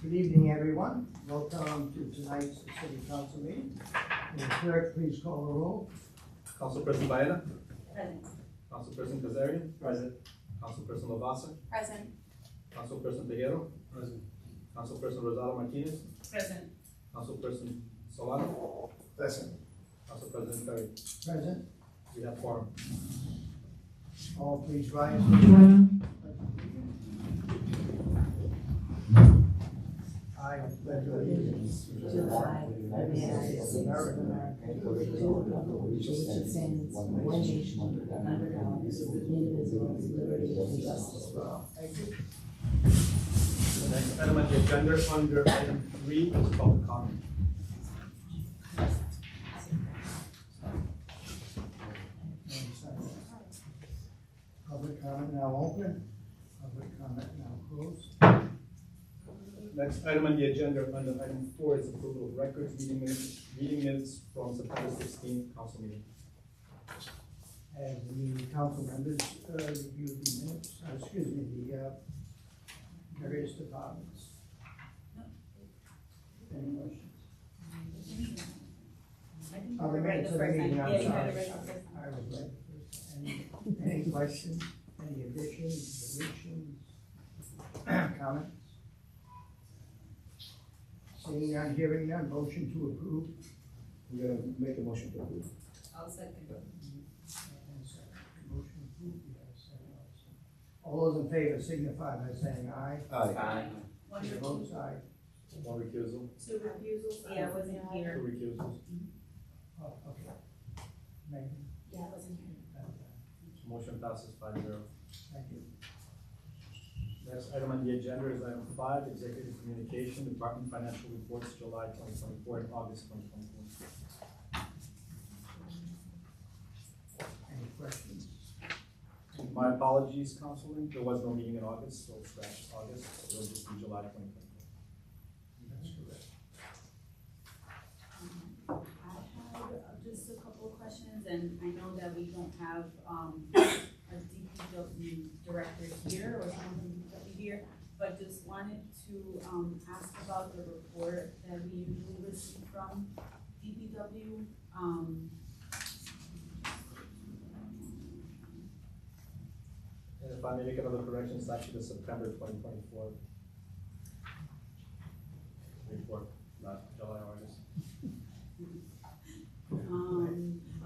Good evening, everyone. Welcome to tonight's City Council meeting. Will the clerk please call the roll? Councilperson Baena? Present. Councilperson Kazarian? Present. Councilperson Lavasa? Present. Councilperson Tejero? Present. Councilperson Rosado Martinez? Present. Councilperson Solano? Present. Council President Perry? Present. We have quorum. All please rise. I pledge allegiance to the flag of the United States of America, and to the republic which stands one nation under God, indivisible, with liberty and justice for all. Thank you. The next item on the agenda under item 3 is public comment. Public comment now open. Public comment now closed. Next item on the agenda under item 4 is approval of records, meeting minutes from September 16th council meeting. As the council members review the minutes, the various departments. Any questions? Oh, the minutes of the meeting, I'm sorry. I was right the first time. Any questions, any additions, deletions, comments? Seeing none, hearing none, motion to approve. We're gonna make a motion to approve. I'll second. And second. Motion approved, we have a second also. All those in favor signify by saying aye. Aye. One Chair recusal. votes aye. One recusal, Two recusals. Yeah, I wasn't two here. recusals. Oh, okay. Megan, Yeah, I wasn't here. Motion passes 5-0. thank you. Next item on the agenda is item 5, executive communication, department financial reports, July 2024 and August 2024. Any questions? My apologies, Councilman, there was no meeting in August, so scratch August, so it'll just be July 2024. That's correct. I have just a couple of questions, and I know that we don't have a DPW director here or someone from DPW here, but just wanted to ask about the report that we usually receive from DPW. And if I may make another correction, it's actually the September 2024 report, not July, August.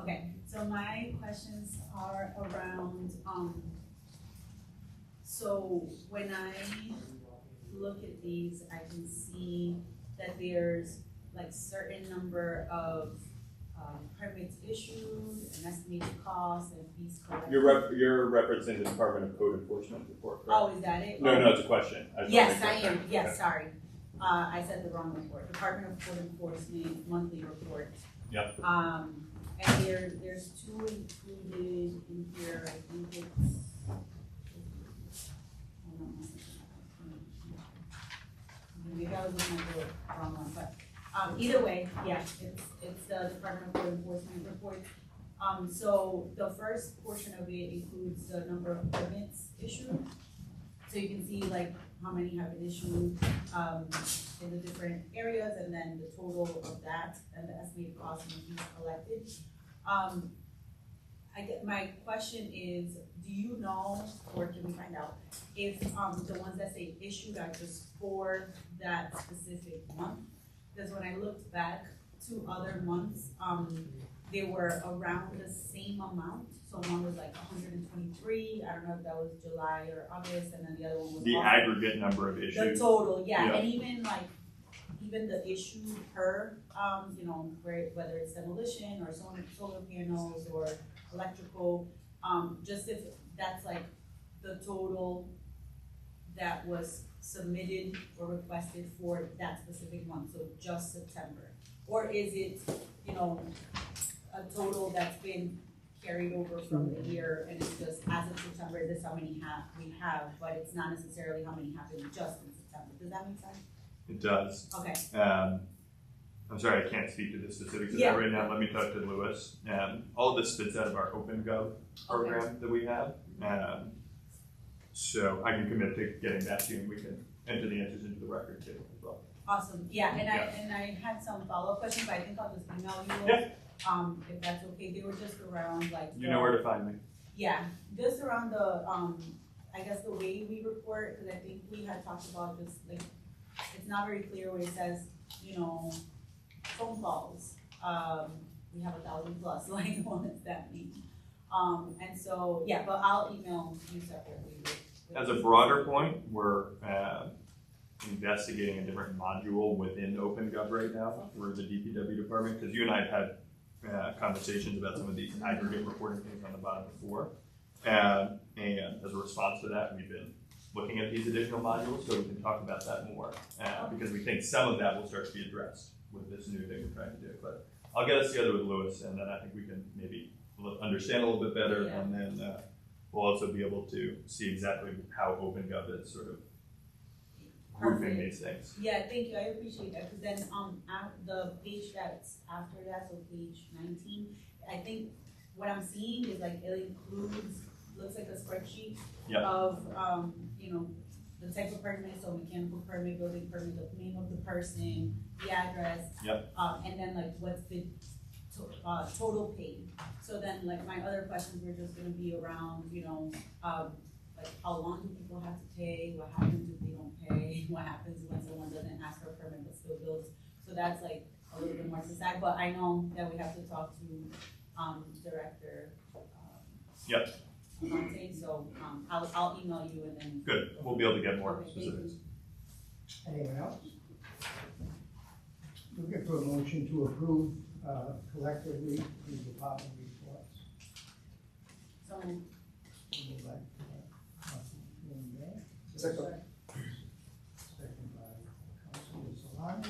Okay, so my questions are around, so when I look at these, I can see that there's like certain number of permits issued, an estimated cost, and fees collected. You're representing the Department of Code Enforcement report, correct? Oh, is that it? No, it's a question. just Yes, wanna I make am, sure. yes, Okay. sorry. I said the wrong report, Department of Code Enforcement monthly report. Yep. And there's two included in here, I think it's. Hold on one second. Maybe I was looking at the wrong one, but, either way, yeah, it's the Department of Code Enforcement report. So the first portion of it includes the number of permits issued. So you can see like how many have been issued, in the different areas, and then the total of that, and the estimated cost and fees collected. My question is, do you know, or can we find out, if, the ones that say issued are just for that specific month? Because when I looked back to other months, they were around the same amount. So one was like 123, I don't know if that was July or August, and then the other one was The August. aggregate number of The issues. total, yeah, Yeah. and even the issue per, whether it's demolition or solar panels or electrical, just if that's like the total that was submitted or requested for that specific month, so just September? Or is it, you know, a total that's been carried over from the year and it's just as of September, this is how many we have, but it's not necessarily how many happened just in September? Does that make sense? It does. Okay. I'm sorry, I can't speak to the specifics of Yeah. that right now. Let me talk to Louis. All of this fits out of our OpenGov program that we have. So I can commit to getting that to you, and we can enter the answers into the record too as well. Awesome, yeah, and Yeah. I had some follow-up questions, but I think I'll just email you. Yeah. If that's okay, they were just around like. You know where to find me. Yeah, just around the, I guess the way we report, because I think we had talked about just like, it's not very clear where it says, you know, phone calls. We have 1,000 plus, like, what does that mean? And so, yeah, but I'll email you separately. As a broader point, we're investigating a different module within OpenGov right now for the DPW department, because you and I have had conversations about some of these aggregate reporting things on the bottom before. And as a response to that, we've been looking at these additional modules, so we can talk about that more, because we think some of that will start to be addressed with this new thing we're trying to do. But I'll get us together with Louis, and then I think we can maybe understand a little bit better, Yeah. and then we'll also be able to see exactly how OpenGov is sort of grouping these things. Yeah, thank you, I appreciate that, because then, at the page that's after that, so page 19, I think what I'm seeing is like, it includes, looks like a spreadsheet Yep. of, you know, the type of permit, so mechanical permit, building permit, the name of the person, the address. Yep. And then like what's the total paid. So then like my other questions were just gonna be around, you know, like how long do people have to pay, what happens if they don't pay, what happens when someone doesn't ask for a permit but still builds. So that's like a little bit more specific, but I know that we have to talk to, Director, Yep. Monte, so, I'll email you and then. Good, we'll be able to get more Okay, thank specifics. Anyone else? Looking for a motion to approve collectively the department reports. So, Moved by, Councilman Day, Second. second by Councilman Solano.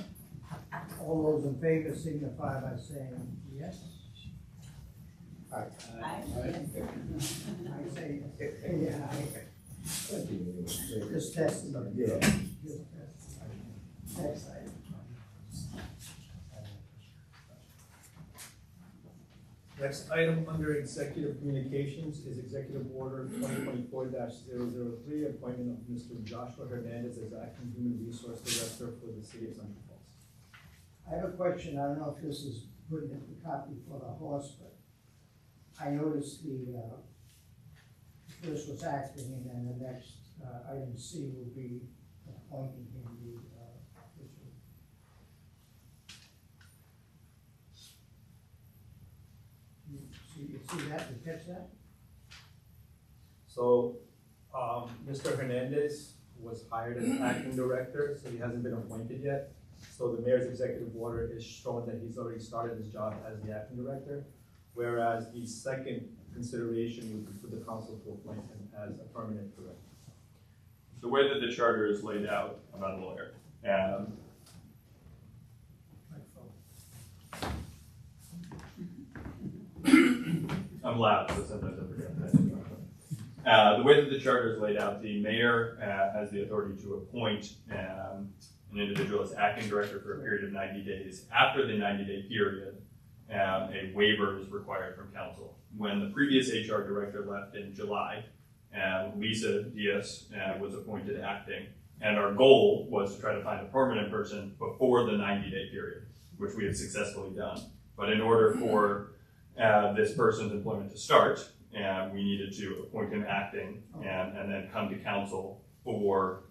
All those in favor signify by saying yes. I, I say, yeah, just testing. Yeah. Just testing. Next item. Next item under executive communications is Executive Order 2024-003, appointment of Mr. Joshua Hernandez as acting human resource director for the city of Central Falls. I have a question, I don't know if this is putting in the copy for the horse, but I noticed the first was acting, and then the next, item C will be appointing him the, official. You see that, you catch that? So, Mr. Hernandez was hired as acting director, so he hasn't been appointed yet. So the mayor's executive order is showing that he's already started his job as the acting director, whereas the second consideration would be for the council to appoint him as a permanent director. The way that the charter is laid out, I'm not a lawyer, I'm loud, so sometimes I forget that. The way that the charter is laid out, the mayor has the authority to appoint an individual as acting director for a period of 90 days. After the 90-day period, a waiver is required from council. When the previous HR director left in July, Lisa Diaz was appointed acting, and our goal was to try to find a permanent person before the 90-day period, which we have successfully done. But in order for this person's employment to start, we needed to appoint him acting and then come to council for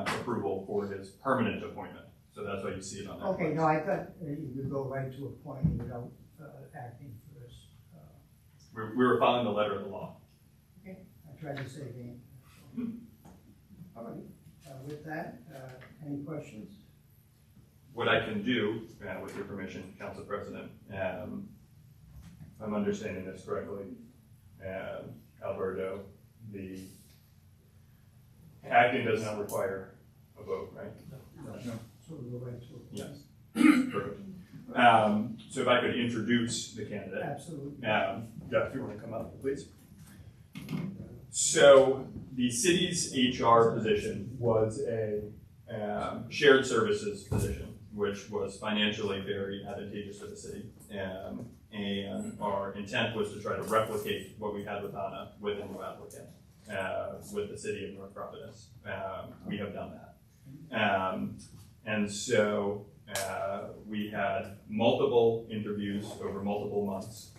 approval for his permanent appointment. So that's why you see it on that. Okay, list. no, I thought you could go right to appointing without, acting first. We were following the letter of the law. I tried to save him. All right, with that, any questions? What I can do, with your permission, Council President, if I'm understanding this correctly, Alberto, the acting does not require a vote, right? So we'll go right to it. Yes. Perfect. So if I could introduce the candidate. Absolutely. Jeff, if you want to come up, please. So the city's HR position was a shared services position, which was financially very advantageous for the city. And our intent was to try to replicate what we had with Anna with a new applicant, with the city of North Providence. We have done that. And so we had multiple interviews over multiple months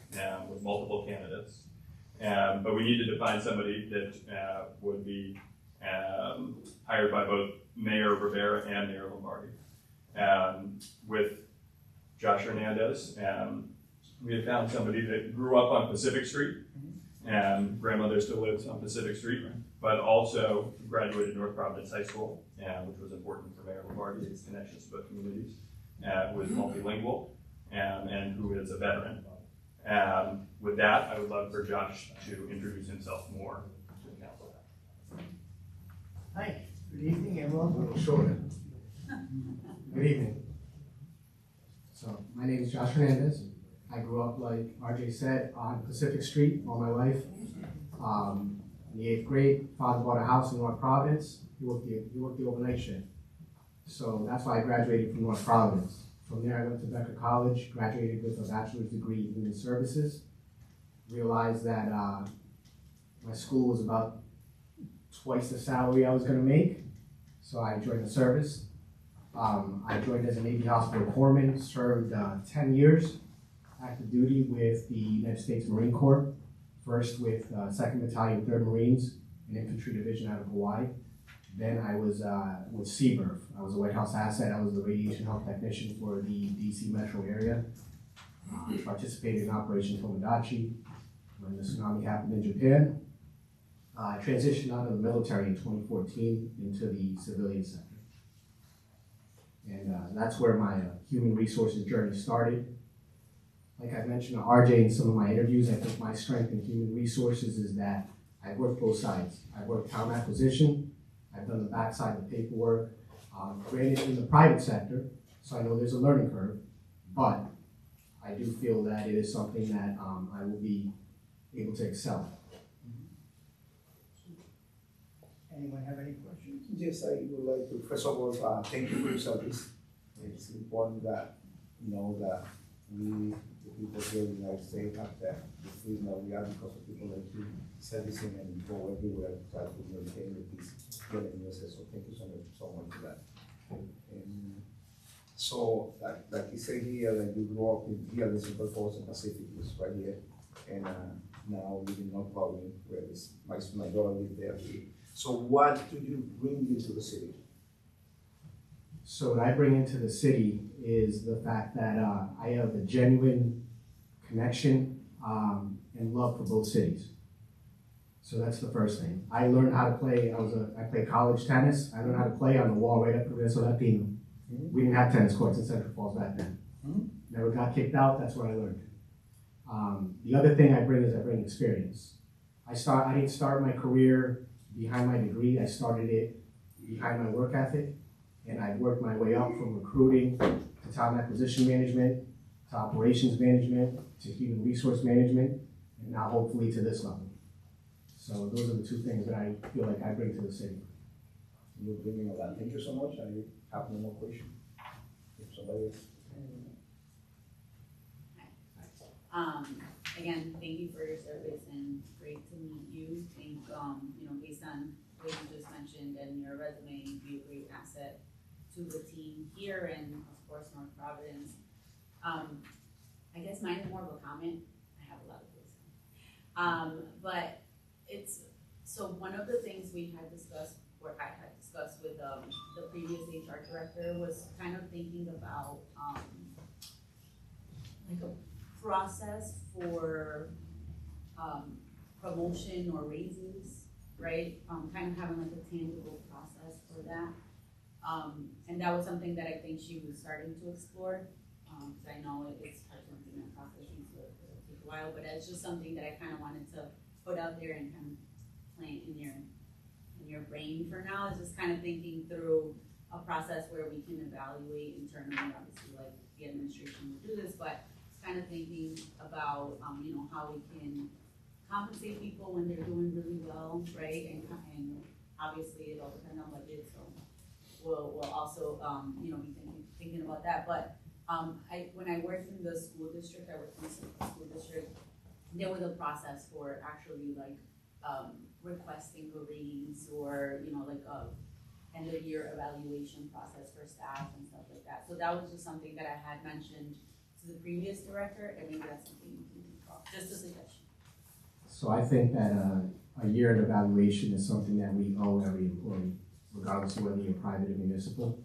with multiple candidates. But we needed to find somebody that would be hired by both Mayor Rivera and Mayor Lombardi. With Josh Hernandez, we had found somebody that grew up on Pacific Street, and grandmother still lives on Pacific Street, but also graduated North Providence High School, which was important for Mayor Lombardi, his connections to both communities, was multilingual, and who is a veteran. With that, I would love for Josh to introduce himself more to the council. Hi, good evening, everyone. Sure. Good evening. So my name is Josh Hernandez. I grew up, like RJ said, on Pacific Street all my life. In the 8th grade, father bought a house in North Providence. He worked the overnight shift. So that's why I graduated from North Providence. From there, I went to Becker College, graduated with a bachelor's degree in human services. Realized that my school was about twice the salary I was going to make. So I joined the service. I joined as a Navy hospital corpsman, served 10 years active duty with the United States Marine Corps, first with 2nd Battalion, 3rd Marines, an infantry division out of Hawaii. Then I was with Seabirth. I was a White House asset. I was the radiation health technician for the DC metro area. Participated in Operation Tomodachi when the tsunami happened in Japan. I transitioned out of the military in 2014 into the civilian sector. And that's where my human resources journey started. Like I mentioned to RJ in some of my interviews, I think my strength in human resources is that I've worked both sides. I've worked talent acquisition, I've done the backside of the paperwork, granted in the private sector, so I know there's a learning curve, but I do feel that it is something that I will be able to excel at. Anyone have any questions? Yes, I would like to, first of all, thank you for your service. It's important that, you know, that we, the people here in the United States, have that the freedom that we are because of people like you servicing and go everywhere to try to maintain the peace here in the USA. So thank you so much for that. And so, like you say here, that you grew up in here in Central Falls and Pacific, is right here, and now live in North Providence, where my daughter lived there. So what do you bring into the city? So what I bring into the city is the fact that I have a genuine connection and love for both cities. So that's the first thing. I learned how to play, I played college tennis. I learned how to play on the wall right up at Progreso Latino. We didn't have tennis courts in Central Falls back then. Never got kicked out, that's what I learned. The other thing I bring is I bring experience. I didn't start my career behind my degree, I started it behind my work ethic, and I worked my way up from recruiting to talent acquisition management, to operations management, to human resource management, and now hopefully to this level. So those are the two things that I feel like I bring to the city. You're bringing a lot. Thank you so much. I have no more questions. If somebody else. Again, thank you for your service and great to meet you. I think, you know, based on what you just mentioned and your resume, you'd be a great asset to the team here and of course North Providence. I guess mine is more of a comment. I have a lot of things. But it's, so one of the things we had discussed, or I had discussed with the previous HR director was kind of thinking about like a process for promotion or raises, right? Kind of having like a tangible process for that. And that was something that I think she was starting to explore, because I know it's something that process needs to take a while, but it's just something that I kind of wanted to put out there and kind of plant in your brain for now, is just kind of thinking through a process where we can evaluate internally, obviously, like the administration will do this, but it's kind of thinking about, you know, how we can compensate people when they're doing really well, right? And obviously it all depends on budget, so we'll also, you know, be thinking about that. But when I worked in the school district, I worked in the school district, there was a process for actually like requesting a raise, or, you know, like a end of year evaluation process for staff and stuff like that. So that was just something that I had mentioned to the previous director, and maybe that's something we can think of, just a suggestion. So I think that a year-end evaluation is something that we owe every employee, regardless of whether you're private or municipal.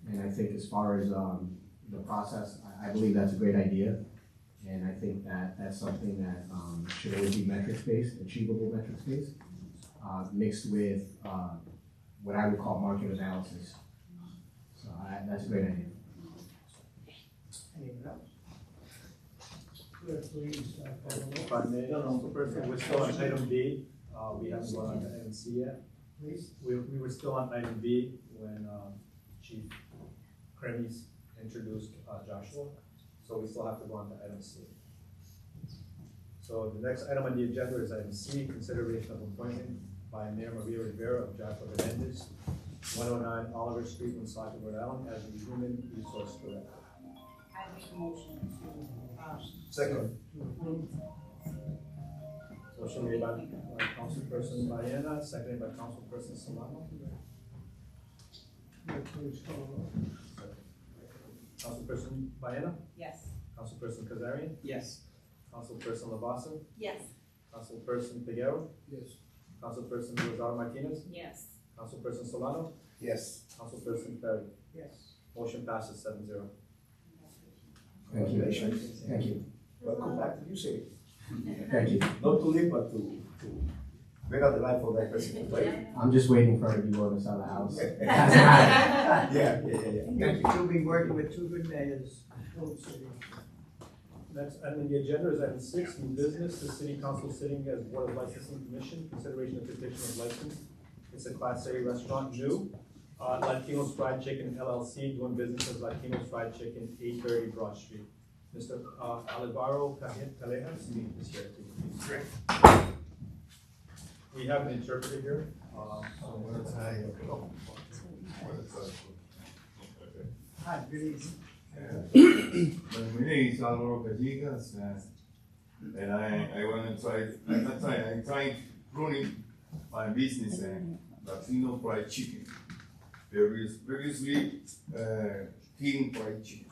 And I think as far as the process, I believe that's a great idea. And I think that that's something that should always be metrics-based, achievable metrics-based, mixed with what I would call market analysis. So that's a great idea. Anyone else? Clerk, please, call the roll. If I may, Councilperson, we're still on item B. We haven't gone on to item C yet. Please. We were still on item B when Chief Kremis introduced Joshua, so we still have to go on to item C. So the next item on the agenda is item C, consideration of appointment by Mayor Maria Rivera of Joshua Hernandez, 109 Oliver Street, Woonsocket, Rhode Island, as the Human Resource Director. I make a motion to, Second. Motion made by Councilperson Baena, seconded by Councilperson Solano. Clerk, please call the roll. Councilperson Baena, yes. Councilperson Kazarian, Yes. Councilperson Labasa, Yes. Councilperson Figueroa, Yes. Councilperson Rosado Martinez, Yes. Councilperson Solano, Yes. Councilperson Perry. Yes. Motion passes 7-0. Thank you. Congratulations. Thank you. Welcome back to you, city. Thank you. Not to live, but to better the life of that person, right? I'm just waiting for her to be willing to sell the house. Yeah. Thank you. You'll be working with two good mayors, Old City. Next item on the agenda is item 6, new business. The city council sitting as Board of Licensing Commission, consideration of petition of license. It's a Class A restaurant, new. Latino's Fried Chicken LLC, doing business as Latino's Fried Chicken, 830 Broad Street. Mr. Alvaro Callejas is here too. Great. We have an interpreter here. Hi, good evening. My name is Alvaro Callejas, and I'm trying running my business, Latino Fried Chicken. Previously, King Fried Chicken.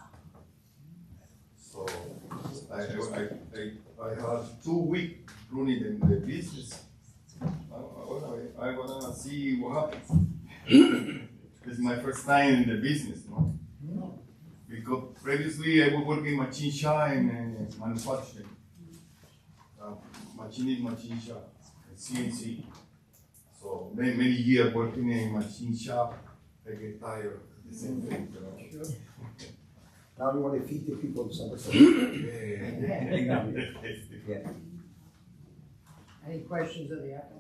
So I have 2 weeks running the business. I wanna see what happens. This is my first time in the business, no? Because previously I was working machine shop and manufacturing. Machine shop, CNC. So many years working in machine shop, I get tired of the same thing, you know? Sure. Now we want to feed the people to some extent. Yeah. Any questions of the applicant?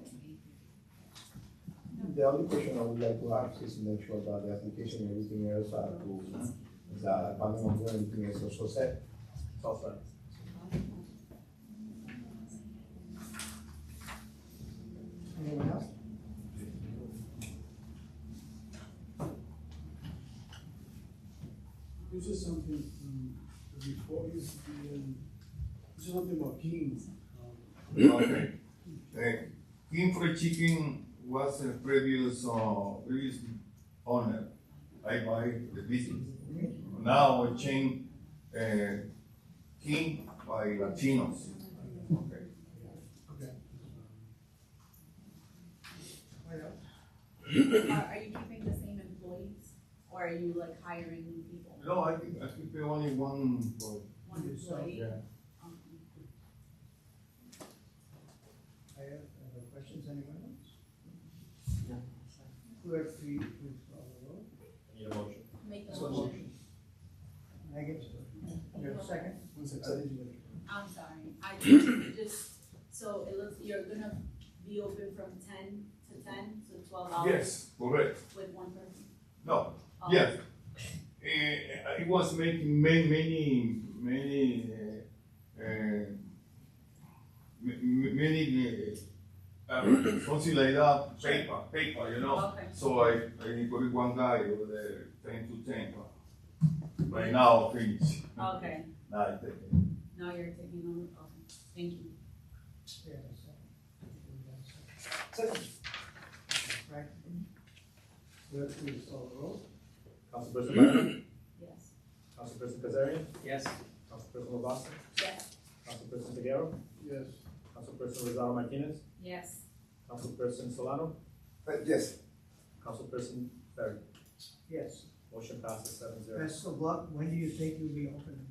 The only question I would like to ask is to make sure that the application and everything else is depending on where everything is also set. It's all set. Anyone else? This is something before used to be this is something about King's. Okay. King Fried Chicken was a previous owner. I buy the business. Now I change King by Latinos. Okay. Okay. What else? Are you keeping the same employees, or are you like hiring new people? No, I keep only one for One employee? yeah. I have other questions, anyone else? Clerk, please call the roll. Need a motion. Make the So motion. Megan, you have a second? One second. I'm sorry. I I think just, so it looks, you're gonna be open from 10 to 10, so 12 hours? Yes, correct. With one person? No, Oh. yes. I was making many something like that, paper, you know. Okay. So I put one guy over there, 10 to 10. Right now, finish. Okay, Now I take it. now you're taking over, okay, thank you. Yeah, second. Right. Clerk, please call the roll. Councilperson Brennan? Yes. Councilperson Kazarian? Yes. Councilperson Obasa? Yes. Councilperson Figueroa? Yes. Councilperson Rosado Martinez? Yes. Councilperson Solano? Yes. Councilperson Ferry? Yes. Motion passes 7-0. Best of luck. When do you think you'll be open?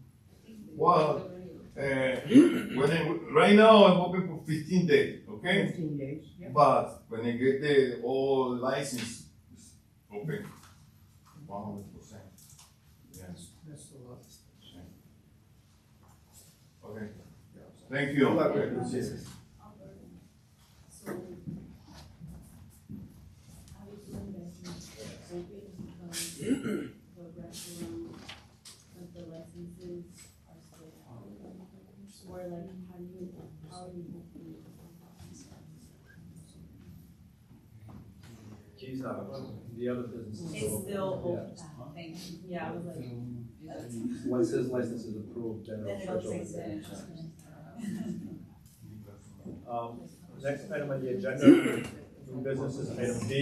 Well, right now I'm open for 15 days, okay? 15 days. Yep. But when I get the all license, it's open 100%. Yes. Best of luck. Okay. Thank you. Good luck. Appreciate it. So, how is the investment open because the restaurant, like the licenses are still out? Or like, how are you opening? Geez, the other business is It's still Yeah. open, thank you, yeah, I was like, that's, Once his license is approved, then then it'll it'll switch take over. the. Next item on the agenda, new business is item D,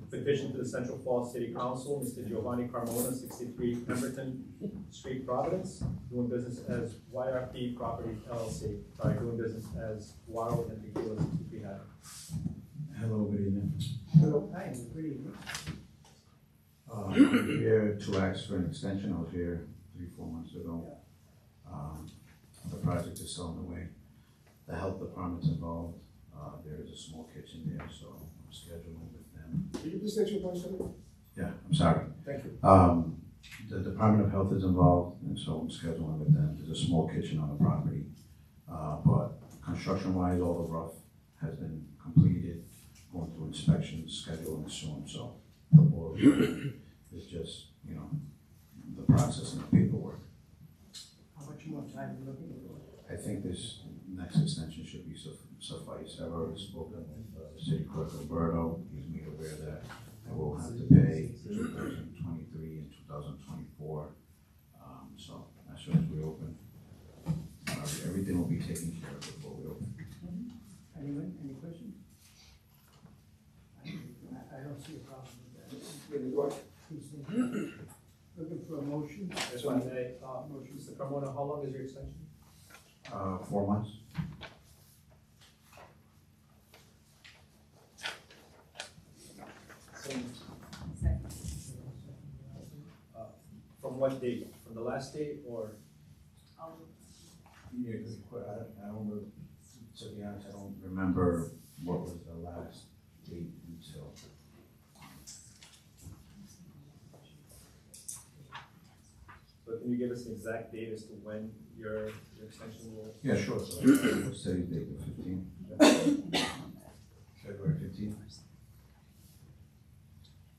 petition to the Central Falls City Council, Mr. Giovanni Carmona, 63 Pemberton Street, Providence, doing business as YRP Properties LLC, sorry, doing business as Waro and Tequila 63 Hatter. Hello, good evening. Hello. Hi, good evening. I'm here to ask for an extension. I was here 3-4 months ago. The project is still on the way. The health department's involved. There is a small kitchen there, so I'm scheduling with them. Can you please state your voice, sir? Yeah, I'm sorry. Thank you. The Department of Health is involved, and so I'm scheduling with them. There's a small kitchen on the property. But construction-wise, all the rough has been completed, going through inspections, scheduling soon, so the board is just, the process and the paperwork. How much more time are you looking for? I think this next extension should be suffice. I've already spoken with City Clerk Alberto. He's made aware that I will have to pay 2023 and 2024. So as soon as we open, everything will be taken care of before we open. Anyone, any questions? I don't see a problem with that. Really good. Please, thank you. Looking for a motion? Just want to say, Mr. Carmona, how long is your extension? 4 months. Second. From what date? From the last date or? Oh, Yeah, I don't know, to be honest, I don't remember what was the last date until. So can you give us an exact date as to when your extension will? Yeah, sure. So let's say date the 15th. February 15th.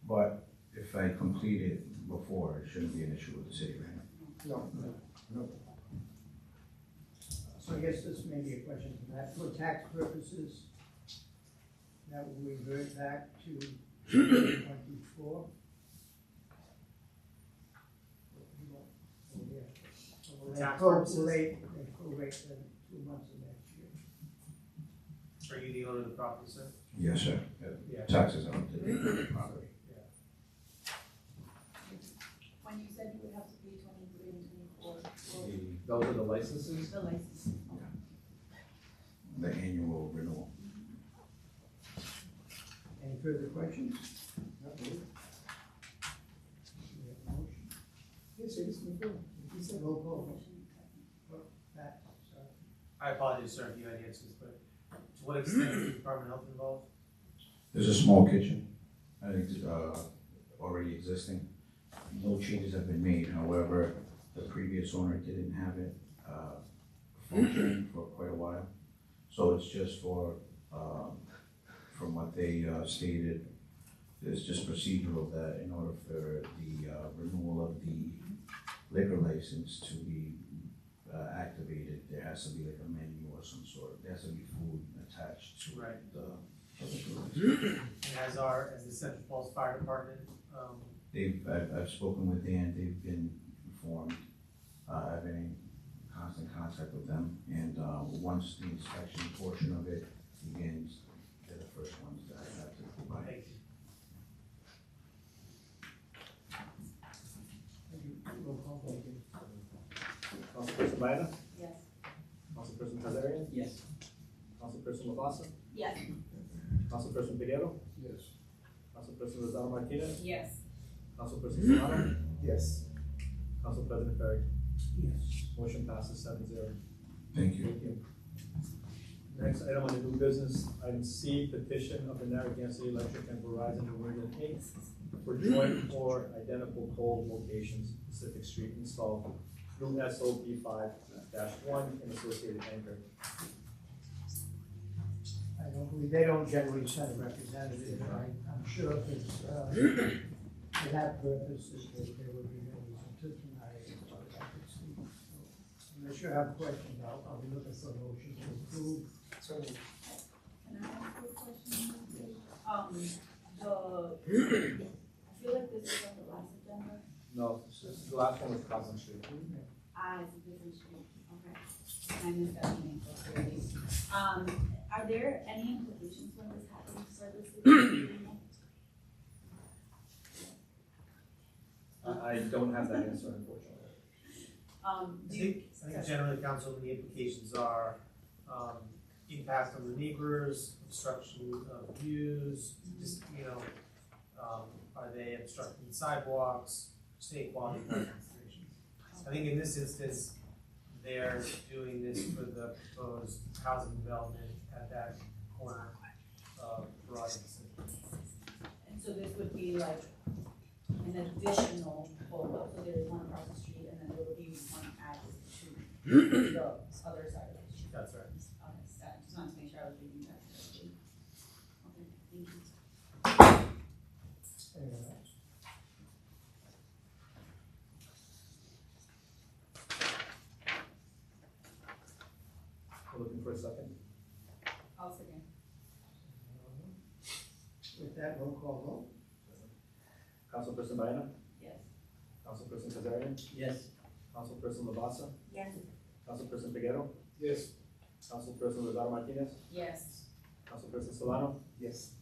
But if I complete it before, it shouldn't be an issue with the city, right? No, no. So I guess this may be a question for that. For tax purposes, that will revert back to 24. Tax purposes? They prorate the 2 months of next year. Are you the owner of the property, sir? Yes, sir. Yeah. Taxes are up to date on the property. when you said you would have to pay 23 and 24 for Those are the licenses? the license. The annual renewal. Any further questions? We have a motion. Yes, it is before. He said roll call. That, sorry. I apologize, sir, if you had answers, but to what extent is the Department of Health involved? There's a small kitchen, I think, already existing. No changes have been made, however, the previous owner didn't have it, functioning for quite a while. So it's just for, from what they stated, it's just procedural that in order for the renewal of the liquor license to be activated, there has to be like a menu or some sort. There has to be food attached to Right. the liquor license. And as the Central Falls Fire Department, I've spoken with Dan, they've been informed, I've been in constant contact with them, and, once the inspection portion of it begins, they're the first ones that have to provide. thank you. Roll call vote. Councilperson Baena? Yes. Councilperson Kazarian? Yes. Councilperson Lavasa? Yes. Councilperson Figueroa? Yes. Councilperson Rosado Martinez? Yes. Councilperson Solano? Yes. Council President Perry? Yes. Motion passes 7-0. Thank you. Thank you. Next item on the new business, item C, petition of the Narragansett Electric and Verizon New England Inc. for joint or identical pole locations, Pacific Street install through SOP 5-1 and associated anchor. I don't believe, they don't generally send a representative, and I'm sure if it's, for that purpose, there would be no reason to deny it, as far as I can see. So, unless you have questions, I'll be looking for a motion to approve. Can I ask you a question? I feel like this is on the last agenda. No, the last one was Cosmo Street. It's a different street, okay. I missed that meeting, clearly. Are there any implications when this happens for the city? I don't have that answer, unfortunately. I think generally, council, the implications are, impact on the neighbors, obstruction of views, just, are they obstructing sidewalks, state quality considerations? I think in this instance, they're doing this for the proposed housing development at that corner of Verizon. And so this would be like an additional pole, so there is one across the street and then there would be one added to the other side of the street. That's right. Okay, so I just wanted to make sure I was reading that correctly. Okay, thank you. Anyone else? We're looking for a second. I'll second. With that, roll call vote. Councilperson Baena? Yes. Councilperson Kazarian? Yes. Councilperson Lavasa? Yes. Councilperson Figueroa? Yes. Councilperson Rosado Martinez? Yes. Councilperson Solano? Yes.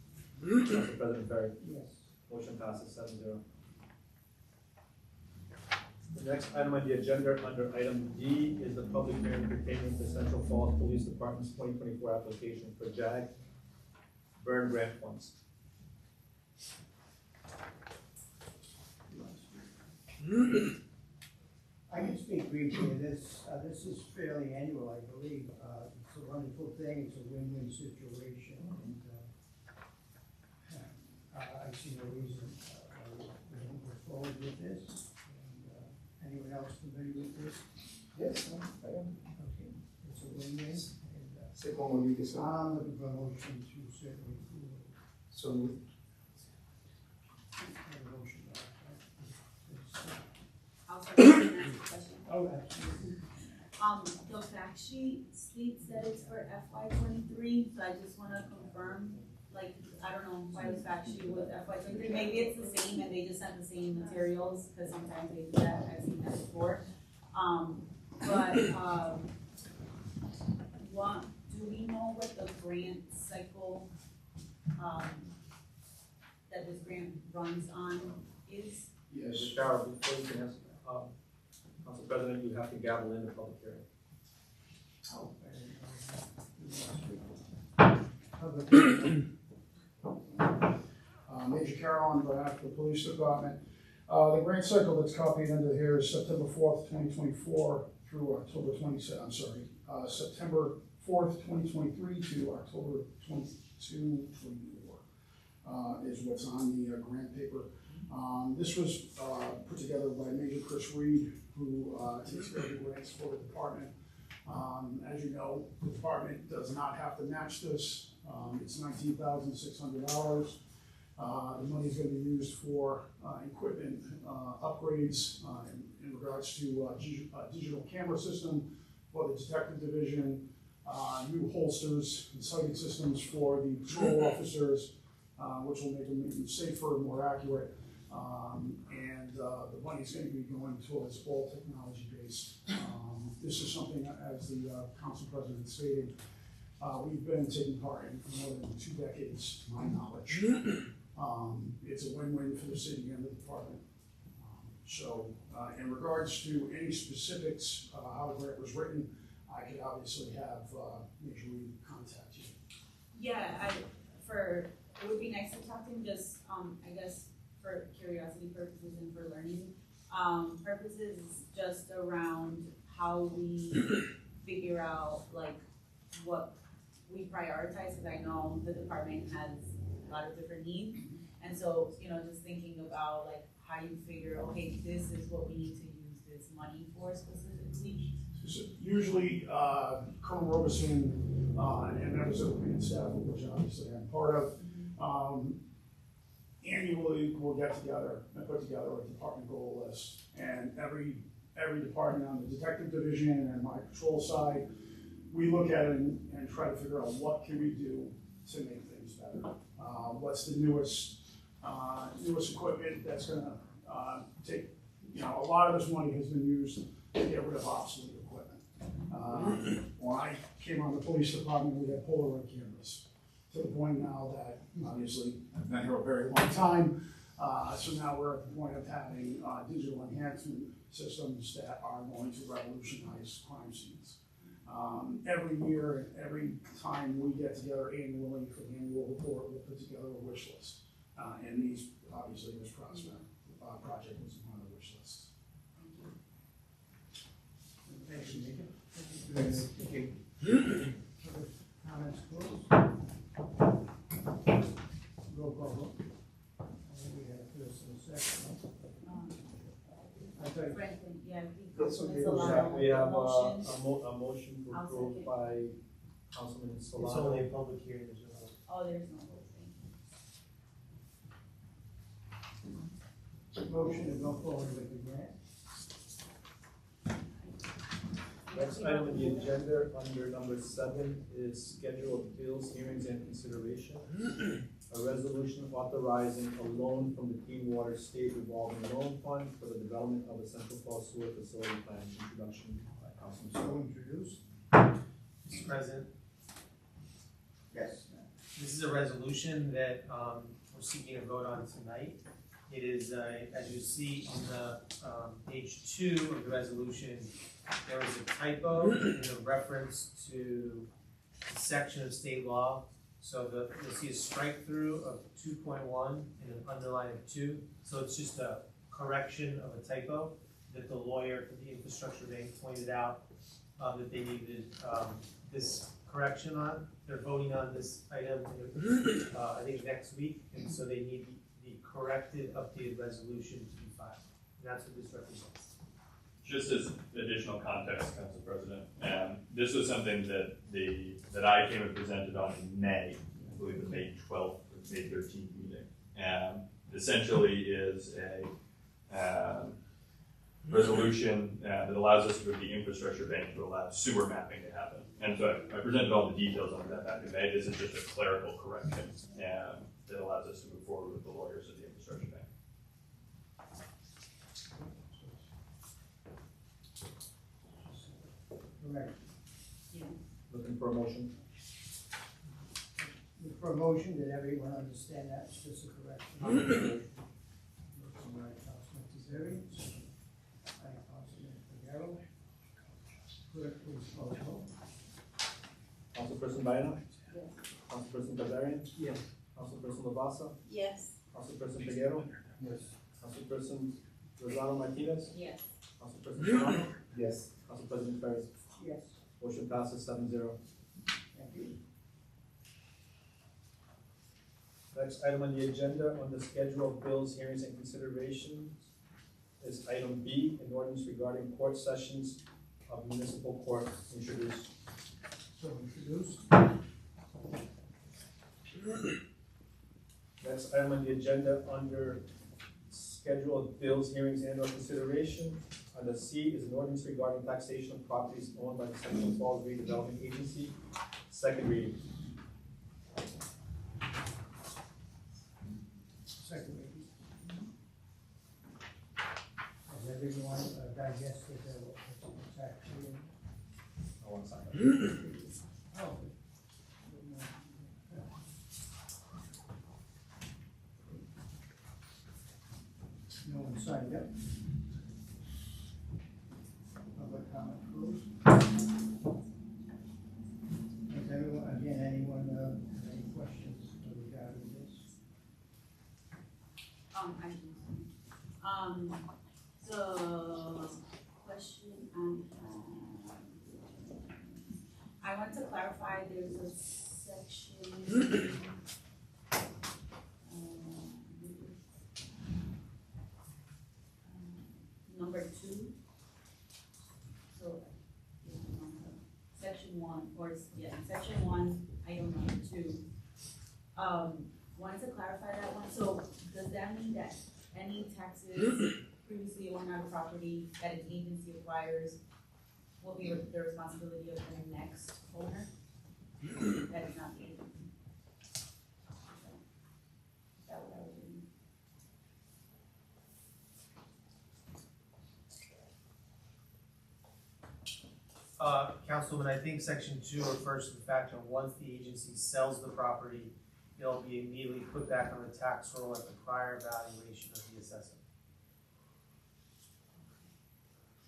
Council President Perry? Yes. Motion passes 7-0. The next item on the agenda under item D is the public hearing pertaining to Central Falls Police Department's 2024 application for JAG burn grant funds. I can speak briefly to this. This is fairly annual, I believe. It's a wonderful thing. It's a win-win situation. And I see no reason why we don't go forward with this. And anyone else familiar with this? Yes, I am. Okay, it's a win-win. And Say como you can I'm looking for a motion to certainly approve it. So moved. Have a motion, I'll start with the next question. Oh, absolutely. The fact sheet states that it's for FY23, so I just wanna confirm, like, I don't know why the fact sheet was FY23, maybe it's the same and they just sent the same materials, cause sometimes they do that, I've seen that before. What, do we know what the grant cycle, that this grant runs on is? Yes. Mr. Carroll, before you can ask, Council President, you have to gavel in the public hearing. Oh, very Major Carroll on behalf of the police department. The grant cycle that's copied under here is September 4th, 2024 through October September 4th, 2023 to October 22, 24 is what's on the grant paper. This was put together by Major Chris Reed, who takes care of the grants for the department. As you know, the department does not have to match this. It's $19,600. The money is going to be used for equipment upgrades in regards to digital camera system for the detective division, new holsters and sighting systems for the patrol officers, which will make them safer, more accurate. And the money is going to be going towards all technology based. This is something, as the council president stated, we've been taking part in for more than 2 decades, to my knowledge. It's a win-win for the city and the department. So in regards to any specifics, how the grant was written, I could obviously have Major Reed contact you. Yeah, it would be nice to talk to him, just, I guess, for curiosity purposes and for learning purposes, just around how we figure out, like, what we prioritize, because I know the department has a lot of different needs. And so, just thinking about, like, how you figure, okay, this is what we need to use this money for specifically. So usually, Colonel Robeson and members of the command staff, which obviously I'm part of, annually we'll get together and put together a department goal list. And every department on the detective division and my patrol side, we look at it and try to figure out what can we do to make things better. What's the newest equipment that's going to take, a lot of this money has been used to get rid of obsolete equipment. When I came on the police department, we had Polaroid cameras, to the point now that, obviously, I've been here a very long time, so now we're at the point of having digital enhancement systems that are going to revolutionize crime scenes. Every year, every time we get together annually for the annual report, we'll put together a wish list. And these, obviously, this project was one of the wish lists. Thanks, Mika. Comments closed? Roll call vote. We had a first and a second. I thought- Franklin, yeah, That's okay. Councilman Solano, We have motion. a motion I'll approved second. by Councilman It's Solano. only a public hearing, there's no vote. Oh, there's no vote, thank you. Motion to go forward with the grant. Next item on the agenda, under number 7, is schedule of bills, hearings, and consideration. A resolution authorizing a loan from the Clean Water State Revolving Loan Fund for the development of a Central Falls Sewer Facility Plan. Introduction by Councilman Solano. Introduced. Mr. President, Yes. this is a resolution that we're seeking a vote on tonight. It is, as you see in the page 2 of the resolution, there is a typo in the reference to the section of state law. So you'll see a strike through of 2.1 and an underline of 2. So it's just a correction of a typo that the lawyer for the infrastructure bank pointed out that they needed this correction on. They're voting on this item, I think next week, and so they need the corrected, updated resolution to be filed. And that's what this represents. Just as additional context, Council President, this was something that I came and presented on in May, I believe the May 12th or May 13th meeting. Essentially is a resolution that allows us to go to the infrastructure bank to allow sewer mapping to happen. And so I presented all the details on that back in May. This is just a clerical correction that allows us to move forward with the lawyers at the infrastructure bank. Correct. Looking for a motion? Look for a motion, did everyone understand that, it's just a correction? Motion by Councilman Tizeri, second by Councilman Figueroa. Clerk, please call the roll. Councilperson Baena? Yes. Councilperson Kazarian? Yes. Councilperson Lavasa? Yes. Councilperson Figueroa? Yes. Councilperson Rosado Martinez? Yes. Councilperson Solano? Yes. Council President Perez? Yes. Motion passes 7-0. Thank you. Next item on the agenda on the schedule of bills, hearings, and considerations is item B, an ordinance regarding court sessions of municipal court introduced. So introduced. Next item on the agenda under schedule of bills, hearings, and/or consideration. Under C is an ordinance regarding taxation of properties owned by the Central Falls Redevelopment Agency. Second reading. Second reading. Has everyone digested what's actually? One second. Oh. No one signed up. Public comment closed. Has everyone, again, anyone, have any questions regarding this? The question I want to clarify, there's a section, number 2. So, section 1, section 1, item number 2. Wanted to clarify that one, so does that mean that any taxes previously owned on a property that an agency acquires will be the responsibility of the next owner? That is not the agency. Is that what I was doing? Councilwoman, I think section 2 refers to the fact that once the agency sells the property, it'll be immediately put back on the tax roll at the prior valuation of the assessment.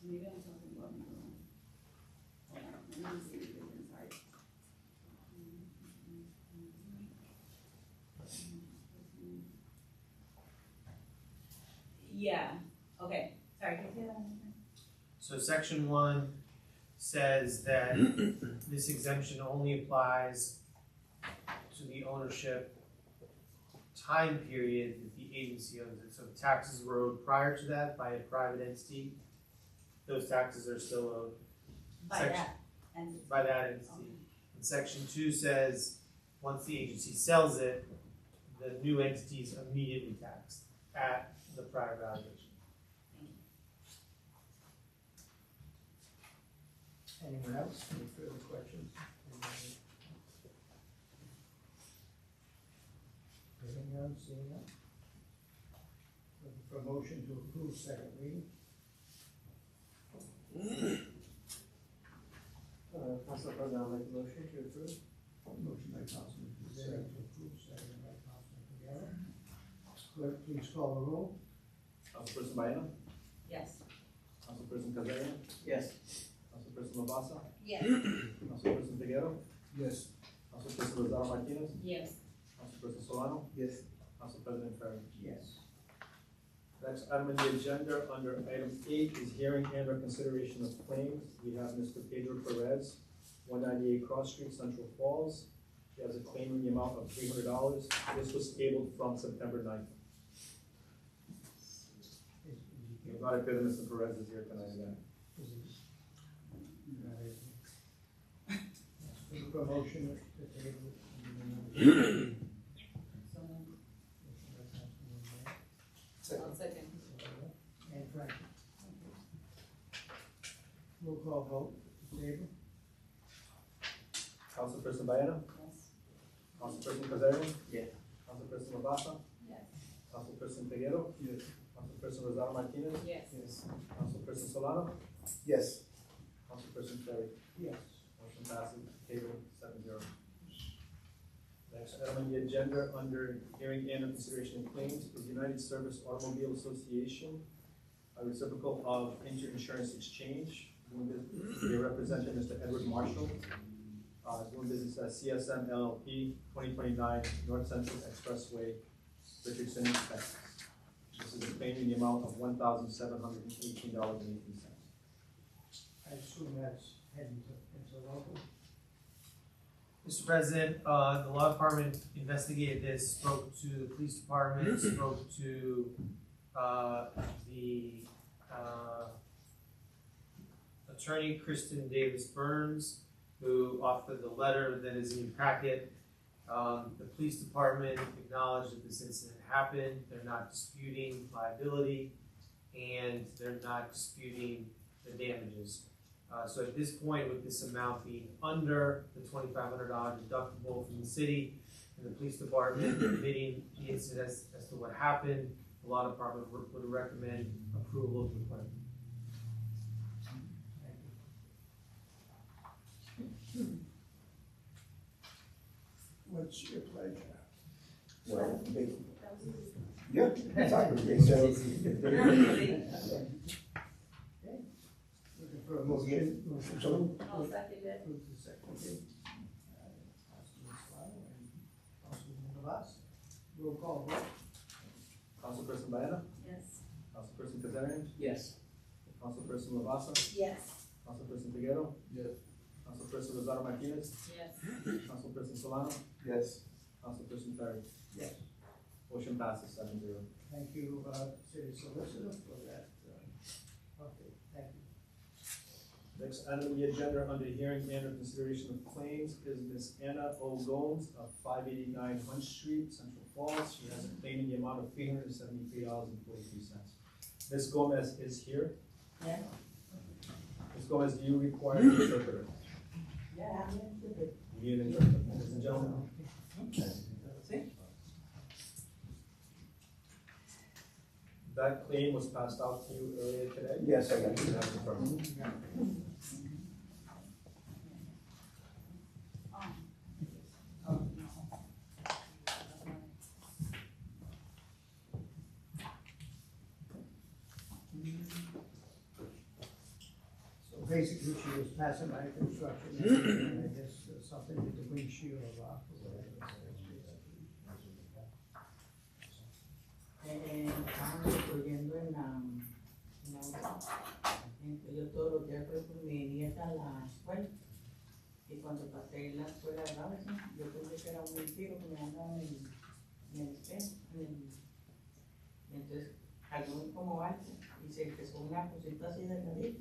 Maybe I'm talking about my own. Hold on, let me see if it's sorry. Yeah, okay, sorry, can you say that one more time? So section 1 says that this exemption only applies to the ownership time period that the agency owns it. So if taxes were owed prior to that by a private entity, those taxes are still owed By Section- that, and, by that entity. okay. And section 2 says, once the agency sells it, the new entity is immediately taxed at the prior valuation. Anyone else, any further questions? Hearing none, seeing none. Looking for a motion to approve second reading. Council President, I'll make a motion to approve. Motion by Councilman Pizarro to approve, seconded by Councilman Figueroa. Clerk, please call the roll. Councilperson Baena? Yes. Councilperson Kazarian? Yes. Councilperson Mabasa? Yes. Councilperson Figueroa? Yes. Councilperson Rosado Martinez? Yes. Councilperson Solano? Yes. Council President Ferry. Yes. Next item on the agenda, under item 8, is hearing and or consideration of claims. We have Mr. Pedro Perez, 198 Cross Street, Central Falls. He has a claim in the amount of $300. This was tabled from September 9th. I'm not good that Mr. Perez is here tonight again. Looking for a motion to table. So moved. Motion by Councilman May. Second. And Frank. Roll call vote, to table. Councilperson Baena? Yes. Councilperson Kazarian? Yes. Councilperson Mabasa? Yes. Councilperson Figueroa? Yes. Councilperson Rosado Martinez? Yes. Yes. Councilperson Solano? Yes. Councilperson Ferry. Yes. Motion passes, table 7-0. Next item on the agenda, under hearing and consideration of claims, is United Service Automobile Association, a reciprocal of Inter-Insurance Exchange. Doing business, they represent Mr. Edward Marshall. Doing business at CSM LLP, 2029 North Central Expressway, Richardson, Texas. This is a claim in the amount of $1,718.18. I assume that's heading into local. Mr. President, the law department investigated this, spoke to the police department, spoke to the attorney Kristen Davis Burns, who authored the letter that is in your packet. The police department acknowledged that this incident happened. They're not disputing liability, and they're not disputing the damages. So at this point, with this amount being under the $2,500 deductible from the city and the police department admitting the incident as to what happened, the law department would recommend approval of the claim. What's your pleasure? Well, yeah, exactly. They said- Looking for a motion. So, I'll second it. move to second. Councilman Solano and Councilman Navas. Roll call vote. Councilperson Baena, Yes. Councilperson Kazarian, Yes. Councilperson Lavasa, Yes. Councilperson Figueroa, Yes. Councilperson Lozano Martinez, Yes. Councilperson Solano, Yes. Councilperson Perry. Yes. Motion passes 7-0. Thank you, City Solicitor, for that, update. Thank you. Next item on the agenda under hearing and consideration of claims is Ms. Anna O. Gomes of 589 Hunt Street, Central Falls. She has a claim in the amount of $373.43. Ms. Gomez is here. Yeah. Ms. Gomez, do you require an interpreter? Yeah, You need an interpreter, ladies and gentlemen. That claim was passed out to you earlier today. Yes, I got You it. have the permit. So basically, she was passing by construction, and I guess something with the windshield or rock or whatever. Estaban construyendo en yo todos los días fui con mi nieta a la escuela y cuando pasé en la escuela de Robinson, yo pensé que era un tiro que me andaban en el espejo, y entonces cayó como alto y se empezó una cosita así de nariz,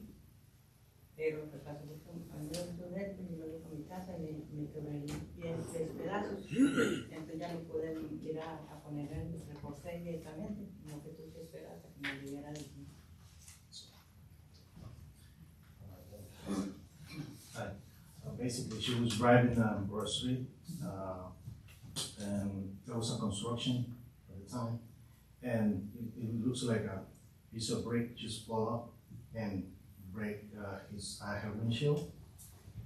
pero lo que pasó fue que a mí me gustó de esto y me fui a mi casa y me quebré el pie en 3 pedazos, entonces ya no pude ir a poner el reporte inmediatamente, no que tuve que esperar hasta que me llegara el día. Basically, she was driving Broad Street, and there was a construction at the time, and it looks like a piece of brick just fall up and break her windshield,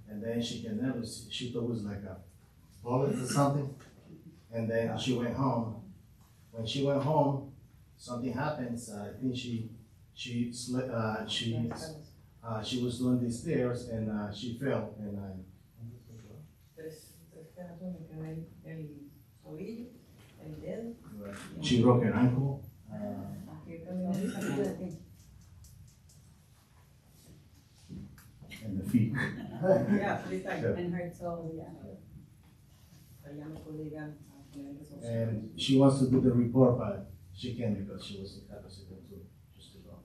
and then she can never see, she thought it was like a bullet or something, and then she went home. When she went home, something happens. I think she was doing the stairs and she fell and Tres pedazos me quebré el tobillo, el dedo. she broke her ankle. Aquí caminando salí de aquí. And the feet. Yeah, pretty tight. And her toe, yeah. Pero ya no pude ir a poner esos. And she wants to do the report, but she can't because she was incapacitated to just to go.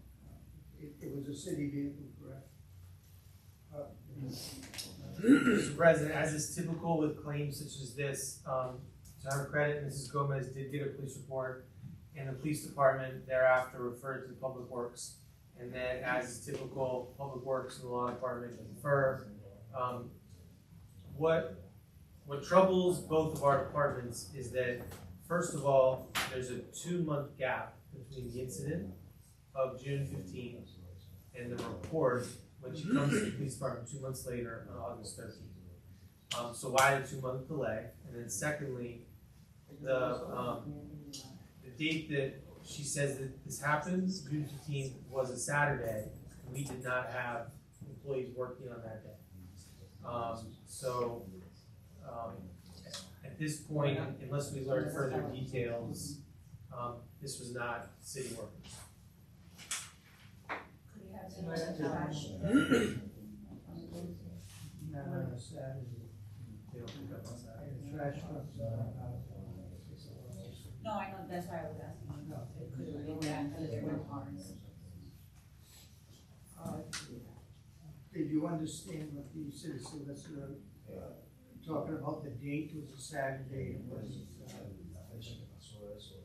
It was a city vehicle, correct? Mr. President, as is typical with claims such as this, to her credit, Mrs. Gomez did get a police report, and the police department thereafter referred to Public Works. And then, as is typical, Public Works and the law department confer. What troubles both of our departments is that, first of all, there's a 2-month gap between the incident of June 15th and the report when she comes to the police department 2 months later on August 13th. So why the 2-month delay? And then secondly, the date that she says that this happens, June 15th, was a Saturday, and we did not have employees working on that day. At this point, unless we learn further details, this was not city workers. Could we have No era trabajo. No, Saturday. They don't pick up on Saturday. And trash trucks, No, I know, that's why I was asking. No. It could have been that, because it went hard. Did you understand what the city solicitor, talking about the date was a Saturday, it was, La fecha que pasó eso,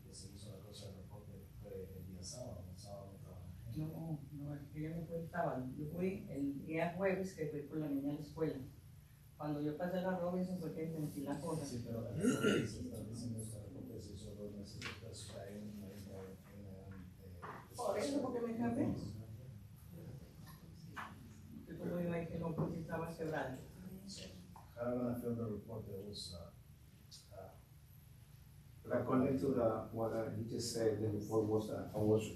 que se hizo la cosa del reporte fue el día sábado, el sábado no trabajé. No, no, es que yo no fui el sábado, yo fui el día jueves que fui por la niña a la escuela. Cuando yo pasé la Robinson fue que sentí la cosa. Sí, pero el reporte se está diciendo que el reporte se hizo 2 meses después, o sea, Por eso, porque me cambié. Que como iba ahí que no, porque estaba quebrada. How am I gonna fill the report that was, According to what he just said, the report was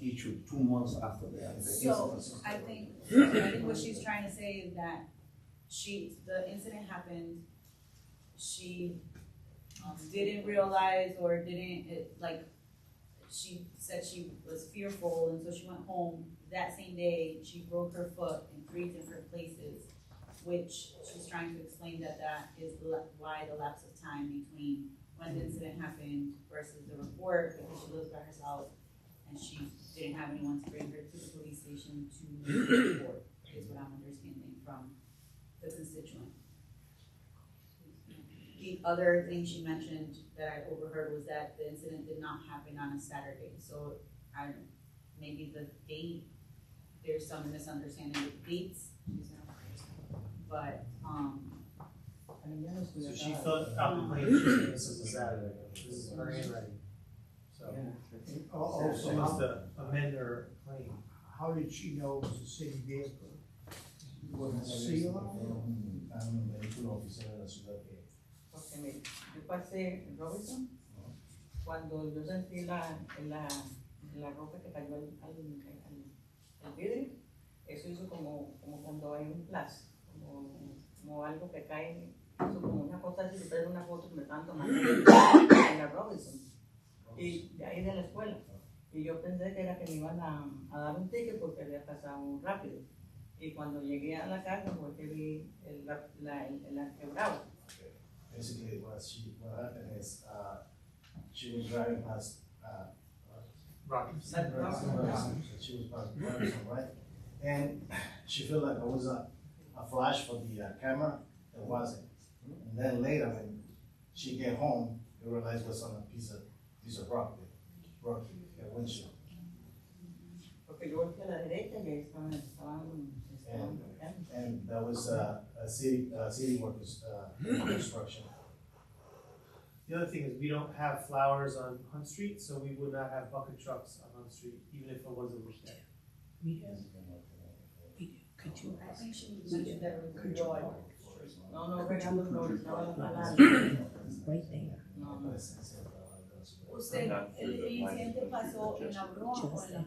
issued 2 months after the So, incident. I think what she's trying to say is that the incident happened, she didn't realize or she said she was fearful, and so she went home. That same day, she broke her foot in 3 different places, which she's trying to explain that is why the lapse of time between when the incident happened versus the report, because she lives by herself and she didn't have anyone to bring her to the police station to make the report, is what I'm understanding from the constituent. The other thing she mentioned that I overheard was that the incident did not happen on a Saturday, so maybe the date, there's some misunderstanding with dates, but, So she filled out the claim, this is a Saturday, this is her handwriting. So, also, she wants to amend her claim. how did she know it was a city vehicle? Was it un sealed? vehículo oficial de la ciudad que Porque mire, yo pasé en Robinson, cuando yo sentí la ropa que cayó al vidrio, eso hizo como cuando hay un flash, como algo que cae, hizo como una cosa así, yo tengo una foto que me estaban tomando en la Robinson, y de ahí de la escuela, y yo pensé que era que me iban a dar un ticket porque había pasado rápido, y cuando llegué a la casa fue que vi el quebrado. basically what happened is she was driving past Robinson. she was past Robinson, right? And she felt like there was a flash for the camera. It wasn't. And then later when she came home, they realized it was on a piece of rock that broke the windshield. Porque yo volteé a la derecha y ahí estaban And that was a city workers construction. The other thing is we don't have flowers on Hunt Street, so we would not have bucket trucks on Hunt Street, even if it was a weekday. I think she mentioned that it was a joy. No, regando flores, estaba la Usted, el incidente pasó en la broma o en la...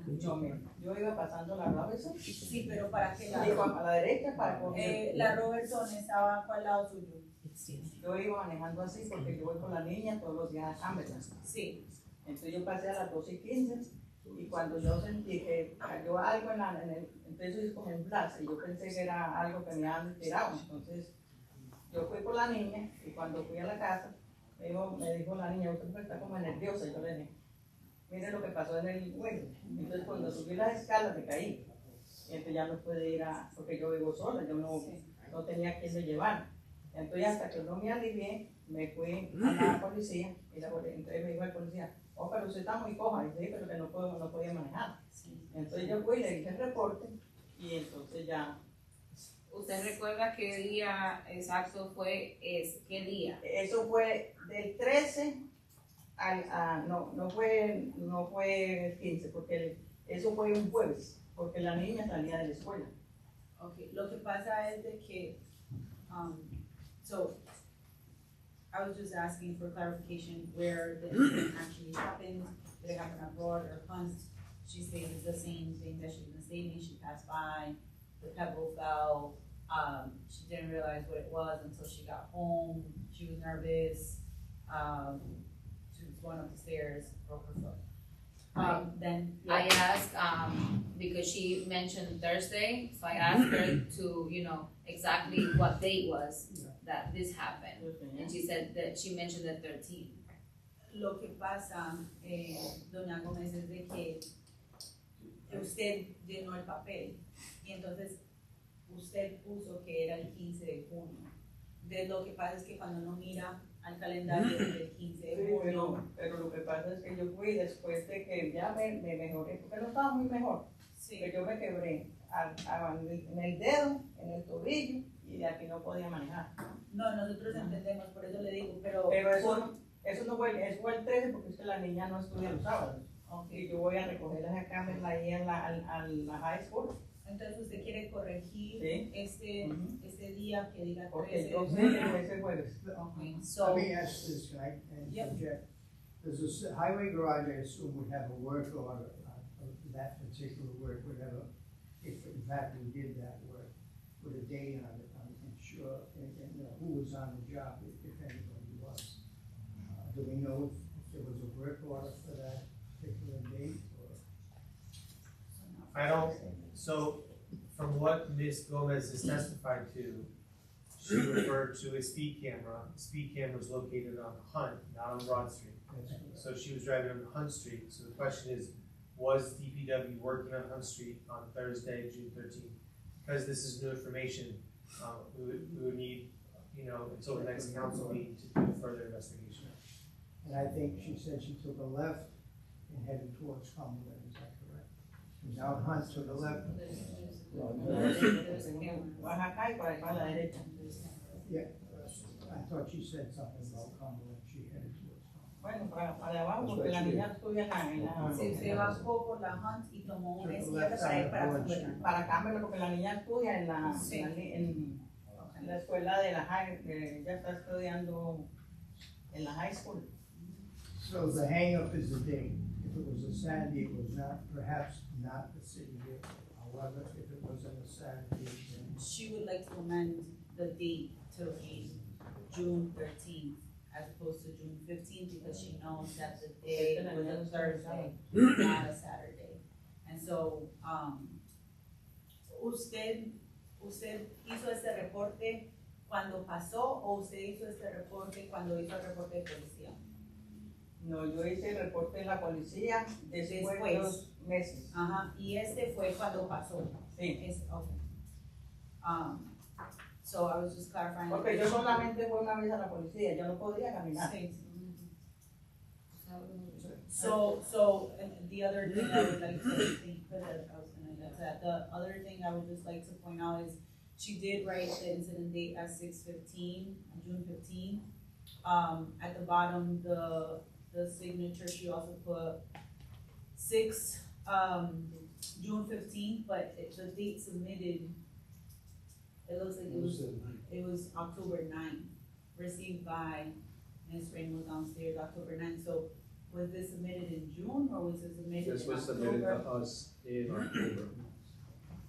Yo iba pasando la Robinson. Sí, pero ¿para qué lado? Iba a la derecha para coger. La Robertson estaba al lado suyo. Yo iba manejando así porque yo voy con la niña todos los días a Amberton. Sí. Entonces yo pasé a las 2:15 y cuando yo sentí que cayó algo entonces hizo como un flash y yo pensé que era algo que me habían tirado. Entonces yo fui por la niña y cuando fui a la casa me dijo la niña, usted está como nerviosa. Y yo le dije, mire lo que pasó en el hueso. Entonces cuando subí las escalas me caí. Y entonces ya no pude ir porque yo vivo sola, yo no tenía quien me llevar. Entonces hasta que no me alivié, me fui a la policía y entonces me dijo el policía, oh, pero usted está muy coja, y sí, pero que no podía manejar. Entonces yo fui, le hice el reporte y entonces ya. ¿Usted recuerda qué día exacto fue? ¿Qué día? Eso fue del 13 no fue el 15, porque eso fue un jueves, porque la niña salía de la escuela. Okay, lo que pasa es de que, so, I was just asking for clarification where the incident actually happened. Did it happen abroad or Hunt? She stated the same thing that she's been stating. She passed by, the pebble fell. She didn't realize what it was until she got home. She was nervous. She was going up the stairs, broke her foot. Then I asked, because she mentioned Thursday, so I asked her to, exactly what date was that this happened. And she said that she mentioned the 13th. Lo que pasa, doña Gómez, es de que usted llenó el papel y entonces usted puso que era el 15 de junio. De lo que pasa es que cuando uno mira al calendario del 15 de Sí, junio, pero lo que pasa es que yo fui después de que ya me mejoré, porque no estaba muy mejor, sí, que yo me quebré en el dedo, en el tobillo, y de aquí no podía manejar. no, nosotros entendemos, por eso le digo, pero Eso no fue, eso fue el 13 porque es que la niña no estudia los sábados. Y yo voy a recogerlas acá, ahí en la high school. entonces usted quiere corregir Sí. este día que diga 13 Porque de yo sé junio. que ese jueves. Okay, Let so, me ask this, can I Yep. interject? Does the highway garage, I assume, would have a work order of that particular work, whatever, if in fact we did that work, with a date on it, I'm sure, and who was on the job, if anybody was. Do we know if there was a work order for that particular date, or? I don't, so from what Ms. Gomez has testified to, she referred to a speed camera. The speed camera is located on Hunt, not on Broad Street. So she was driving on Hunt Street. So the question is, was DPW working on Hunt Street on Thursday, June 13th? Because this is new information, we would need, until the next council meeting to do further investigation. And I think she said she took a left and headed towards Cumberland, is that correct? And now Hunt to the left. there's a camera. Oaxaca y para acá a la derecha. Yeah, I thought she said something about Cumberland, she headed towards Cumberland. Bueno, para abajo, porque la niña estudia en la Se bajó por la Hunt y tomó una izquierda para ir para Cumberland. para Cumberland, porque la niña estudia Sí. en la escuela de la high, ella está estudiando en la high school. So the hangup is the date. If it was a Saturday, it was not, perhaps not the city vehicle. However, if it was on a Saturday, then She would like to amend the date to be June 13th as opposed to June 15th because she knows that the day was a Thursday, not a Saturday. And so, usted hizo este reporte cuando pasó o usted hizo este reporte cuando hizo el reporte de policía? No, yo hice el reporte en la policía después de 2 meses. Ajá, y este fue cuando pasó. Sí. Okay. So I was just clarifying. Porque yo solamente fui una vez a la policía, yo no podía caminar. Sí. So, and the other thing I would like to think, because I was gonna get to that, the other thing I would just like to point out is she did write the incident date as 6/15, June 15. At the bottom, the signature, she also put June 15th, but the date submitted, it looks like it was October 9th, received by Ms. Rainbow downstairs, October 9th. So was this submitted in June or was it submitted in This October? was submitted to us in October.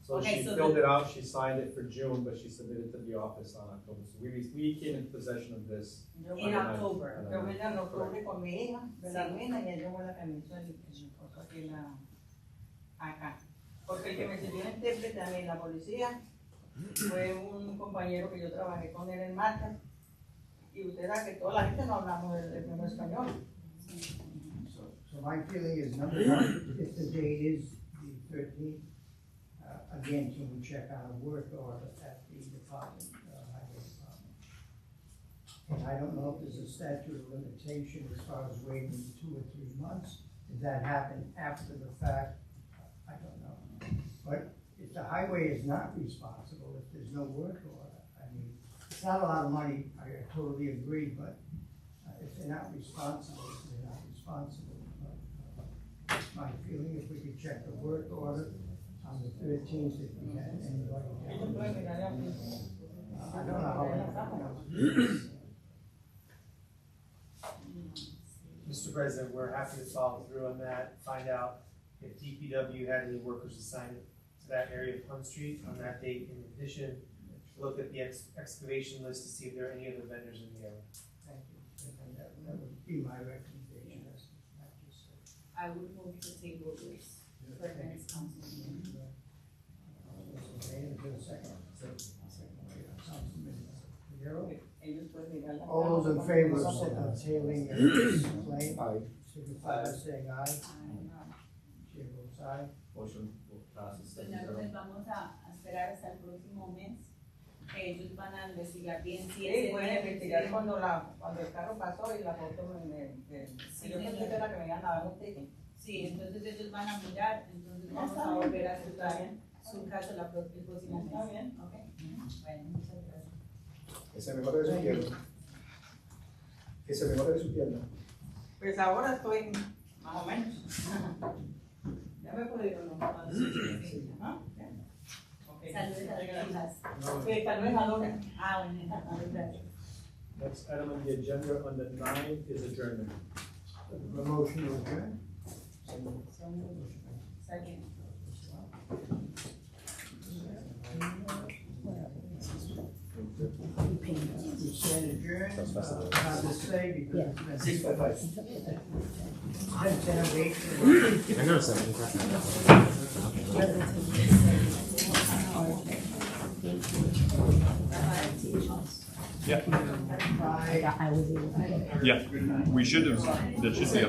So Okay, she so filled it out, she signed it for June, but she submitted to the office on October. So we came in possession of this. Yo In October. Yo vine en octubre con mi hija, de la ruina, y ella fue la que me hizo el cosa aquí acá. Porque el que me sirvió el intérprete a mí en la policía fue un compañero que yo trabajé con él en marca. Y usted sabe que toda la gente no hablamos el mismo español. So my feeling is, number one, if the date is the 13th, again, can we check on a work order at the department, highway department? And I don't know if there's a statute of limitation as far as waiting 2 or 3 months. Did that happen after the fact? I don't know. But if the highway is not responsible, if there's no work order, I mean, it's not a lot of money, I totally agree, but if they're not responsible, they're not responsible. But, my feeling, if we could check the work order on the 13th, if we had anybody down. I don't know how it Mr. President, we're happy to follow through on that, find out if DPW had any workers assigned to that area of Hunt Street on that date. In addition, look at the excavation list to see if there are any other vendors in the area. Thank you. And that would be my recommendation, as I just said. I would move to table this for next council meeting. Okay, is there a second? Councilman Figueroa? Ellos pueden mirar la All those in favor of tabling this claim, signify by saying aye. Chair votes aye. Motion passes. Pues entonces vamos a esperar hasta el próximo mes. Ellos van a investigar bien si Sí, ese voy día a investigar que- cuando el carro pasó y la foto Sí, yo pensé que era que me iban a dar un ticket. Sí, entonces ellos van a mirar, entonces Ya vamos está a bien, volver a está aceptar bien. su caso el próximo mes. Está bien. ¿Ok? Bueno, muchas gracias. Que se mejore de su pierna. Que se mejore de su pierna. Pues ahora estoy más o menos. Ya me puedo ir o no. ¿Ah? Ya. Ok. Saludos a las hijas. Ok, tal vez ahora. Ah, bueno, gracias. Next item on the agenda under 9 is adjournment. A motion to adjourn? Second. We stand adjourned, hard to say because. 6:55. I know Yeah. Yeah, we should have, that should be up